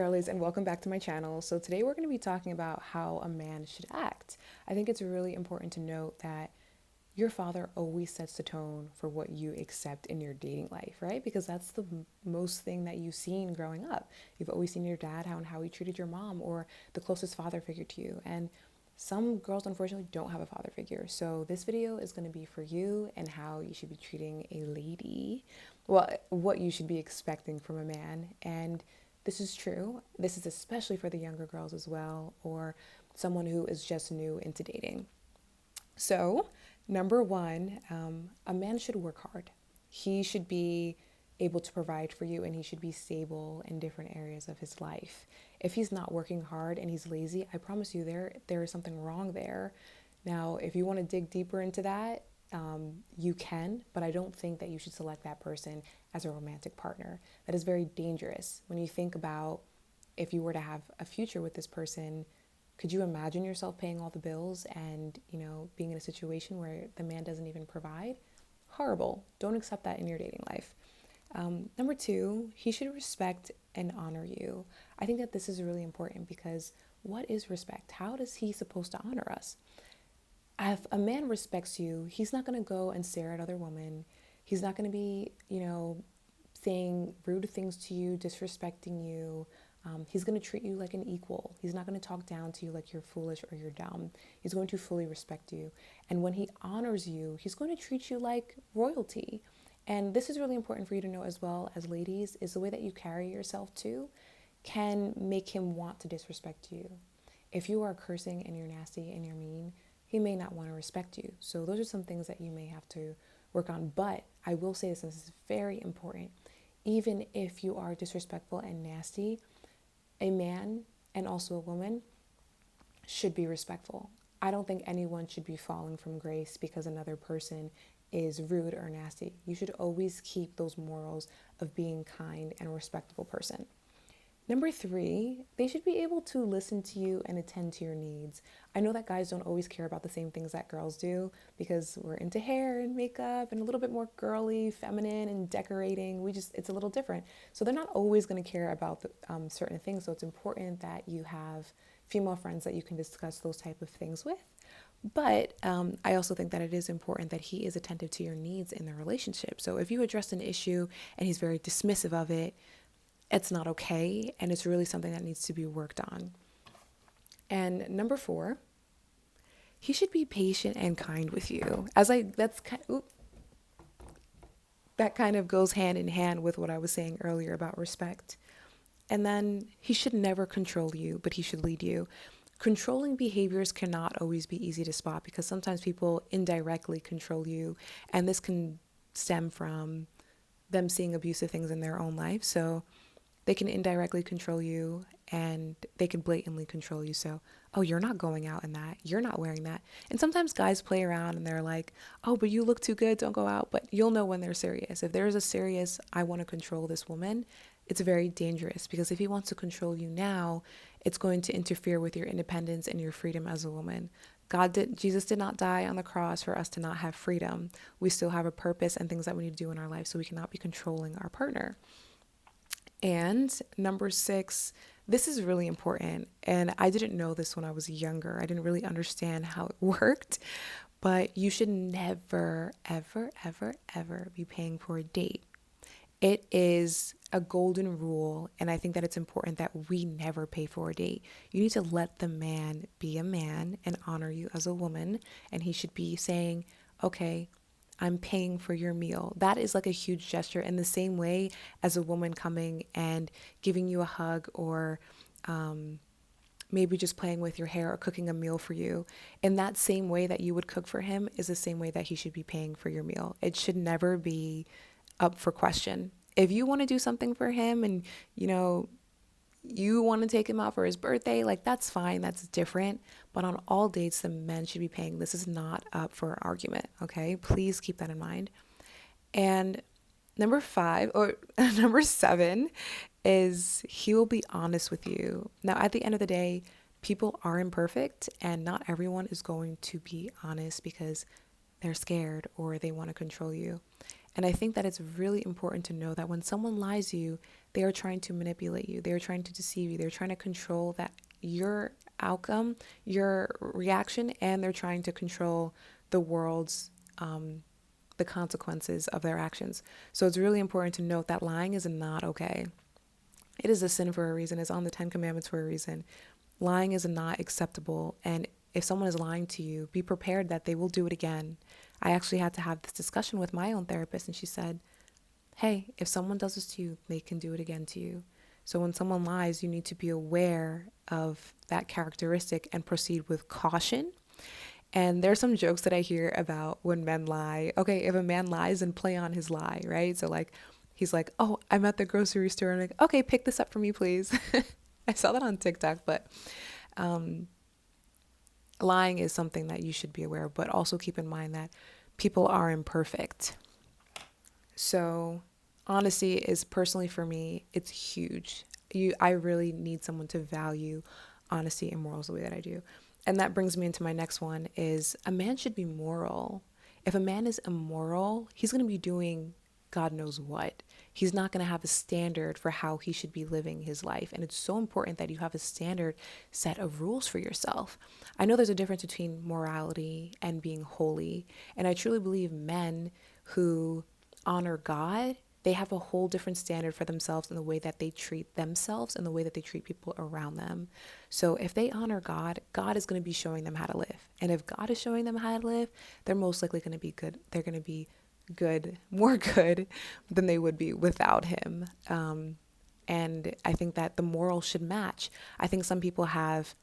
Girlies, and welcome back to my channel. So today we're going to be talking about how a man should act. I think it's really important to note that your father always sets the tone for what you accept in your dating life, right? Because that's the most thing that you've seen growing up. You've always seen your dad, how he treated your mom, or the closest father figure to you. And some girls unfortunately don't have a father figure. So this video is going to be for you and how you should be treating a lady. Well, what you should be expecting from a man. And this is true. This is especially for the younger girls as well, or someone who is just new into dating. So, number one, a man should work hard. He should be able to provide for you, and he should be stable in different areas of his life. If he's not working hard and he's lazy, I promise you there is something wrong there. Now, if you want to dig deeper into that, you can, but I don't think that you should select that person as a romantic partner. That is very dangerous. When you think about if you were to have a future with this person, could you imagine yourself paying all the bills and, being in a situation where the man doesn't even provide? Horrible. Don't accept that in your dating life. Number two, he should respect and honor you. I think that this is really important because what is respect? How is he supposed to honor us? If a man respects you, he's not going to go and stare at other women. He's not going to be, saying rude things to you, disrespecting you. He's going to treat you like an equal. He's not going to talk down to you like you're foolish or you're dumb. He's going to fully respect you. And when he honors you, he's going to treat you like royalty. And this is really important for you to know as well as ladies, is the way that you carry yourself too can make him want to disrespect you. If you are cursing and you're nasty and you're mean, he may not want to respect you. So those are some things that you may have to work on. But I will say this is very important. Even if you are disrespectful and nasty, a man and also a woman should be respectful. I don't think anyone should be falling from grace because another person is rude or nasty. You should always keep those morals of being kind and a respectable person. Number three, they should be able to listen to you and attend to your needs. I know that guys don't always care about the same things that girls do because we're into hair and makeup and a little bit more girly, feminine, and decorating. It's a little different. So they're not always going to care about certain things. So it's important that you have female friends that you can discuss those type of things with. But I also think that it is important that he is attentive to your needs in the relationship. So if you address an issue and he's very dismissive of it, it's not okay, and it's really something that needs to be worked on. And number four, he should be patient and kind with you. That kind of goes hand in hand with what I was saying earlier about respect. And then he should never control you, but he should lead you. Controlling behaviors cannot always be easy to spot because sometimes people indirectly control you, and this can stem from them seeing abusive things in their own life. So they can indirectly control you and they can blatantly control you. So, oh, you're not going out in that. You're not wearing that. And sometimes guys play around and they're like, oh, but you look too good. Don't go out. But you'll know when they're serious. If there's a serious, I want to control this woman, it's very dangerous because if he wants to control you now, it's going to interfere with your independence and your freedom as a woman. Jesus did not die on the cross for us to not have freedom. We still have a purpose and things that we need to do in our life. So we cannot be controlling our partner. And number six, this is really important. And I didn't know this when I was younger. I didn't really understand how it worked. But you should never, ever, ever, ever be paying for a date. It is a golden rule. And I think that it's important that we never pay for a date. You need to let the man be a man and honor you as a woman. And he should be saying, okay, I'm paying for your meal. That is like a huge gesture in the same way as a woman coming and giving you a hug or maybe just playing with your hair or cooking a meal for you. In that same way that you would cook for him is the same way that he should be paying for your meal. It should never be up for question. If you want to do something for him and, you want to take him out for his birthday, like that's fine, that's different. But on all dates, the men should be paying. This is not up for argument, okay? Please keep that in mind. And number seven is he will be honest with you. Now, at the end of the day, people are imperfect and not everyone is going to be honest because they're scared or they want to control you. And I think that it's really important to know that when someone lies to you, they are trying to manipulate you. They are trying to deceive you. They're trying to control that your outcome, your reaction, and they're trying to control the world's the consequences of their actions. So it's really important to note that lying is not okay. It is a sin for a reason. It's on the 10 Commandments for a reason. Lying is not acceptable. And if someone is lying to you, be prepared that they will do it again. I actually had to have this discussion with my own therapist, and she said, hey, if someone does this to you, they can do it again to you. So when someone lies, you need to be aware of that characteristic and proceed with caution. And there's some jokes that I hear about when men lie. Okay, if a man lies, and play on his lie, right? So like, he's like, oh, I'm at the grocery store. And I'm like, okay, pick this up for me, please. I saw that on TikTok, but lying is something that you should be aware of, but also keep in mind that people are imperfect. So honesty is, personally for me, it's huge. I really need someone to value honesty and morals the way that I do. And that brings me into my next one is a man should be moral. If a man is immoral, he's going to be doing God knows what. He's not going to have a standard for how he should be living his life. And it's so important that you have a standard set of rules for yourself. I know there's a difference between morality and being holy. And I truly believe men who honor God, they have a whole different standard for themselves in the way that they treat themselves and the way that they treat people around them. So if they honor God, God is going to be showing them how to live. And if God is showing them how to live, they're most likely going to be good. They're going to be good, more good than they would be without him. And I think that the morals should match. I think some people have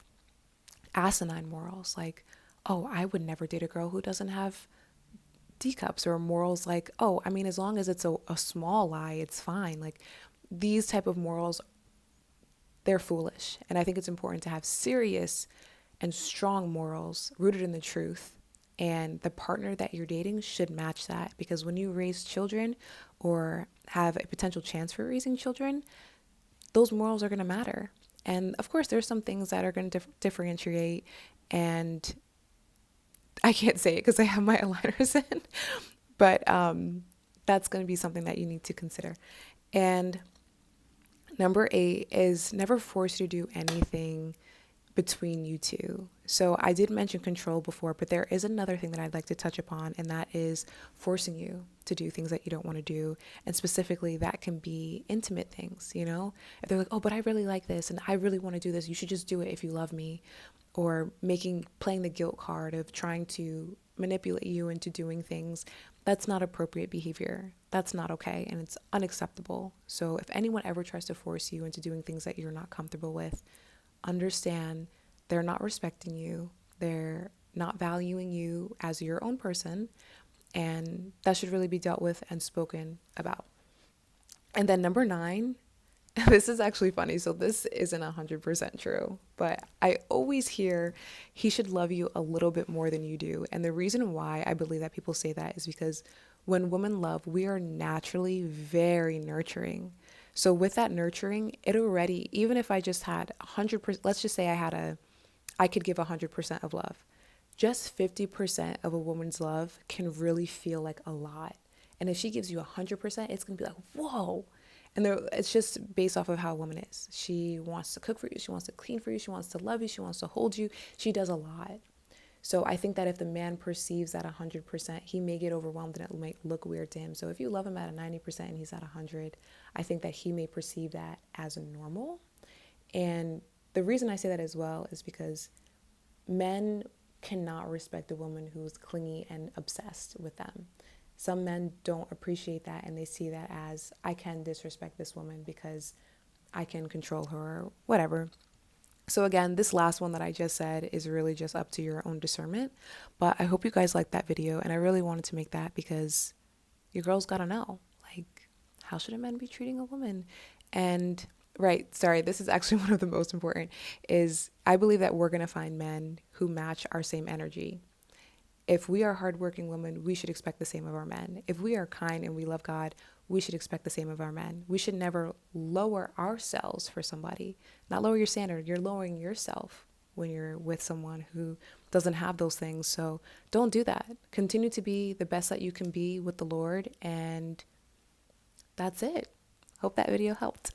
asinine morals, like, oh, I would never date a girl who doesn't have D cups, or morals like, oh, I mean, as long as it's a small lie, it's fine. Like, these type of morals, they're foolish. And I think it's important to have serious and strong morals rooted in the truth. And the partner that you're dating should match that, because when you raise children or have a potential chance for raising children, those morals are going to matter. And of course, there's some things that are going to differentiate, and I can't say it because I have my aligners in, but that's going to be something that you need to consider. And number 8 is never force you to do anything between you two. So I did mention control before, but there is another thing that I'd like to touch upon, and that is forcing you to do things that you don't want to do. And specifically, that can be intimate things, you know? If they're like, oh, but I really like this and I really want to do this, you should just do it if you love me. Or playing the guilt card of trying to manipulate you into doing things. That's not appropriate behavior. That's not okay, and it's unacceptable. So if anyone ever tries to force you into doing things that you're not comfortable with, understand they're not respecting you. They're not valuing you as your own person, and that should really be dealt with and spoken about. And then number 9, this is actually funny. So this isn't 100% true, but I always hear he should love you a little bit more than you do. And the reason why I believe that people say that is because when women love, we are naturally very nurturing. So with that nurturing, it already, even if I just had 100%, let's just say I could give 100% of love. Just 50% of a woman's love can really feel like a lot. And if she gives you 100%, it's going to be like, whoa. And it's just based off of how a woman is. She wants to cook for you. She wants to clean for you. She wants to love you. She wants to hold you. She does a lot. So I think that if the man perceives that 100%, he may get overwhelmed and it might look weird to him. So if you love him at a 90% and he's at 100, I think that he may perceive that as a normal. And the reason I say that as well is because men cannot respect a woman who's clingy and obsessed with them. Some men don't appreciate that, and they see that as, I can disrespect this woman because I can control her or whatever. So again, this last one that I just said is really just up to your own discernment. But I hope you guys liked that video, and I really wanted to make that because your girls gotta know, like, how should a man be treating a woman? And this is actually one of the most important, is I believe that we're gonna find men who match our same energy. If we are hardworking women, we should expect the same of our men. If we are kind and we love God, we should expect the same of our men. We should never lower ourselves for somebody. Not lower your standard. You're lowering yourself when you're with someone who doesn't have those things. So don't do that. Continue to be the best that you can be with the Lord. And that's it. Hope that video helped.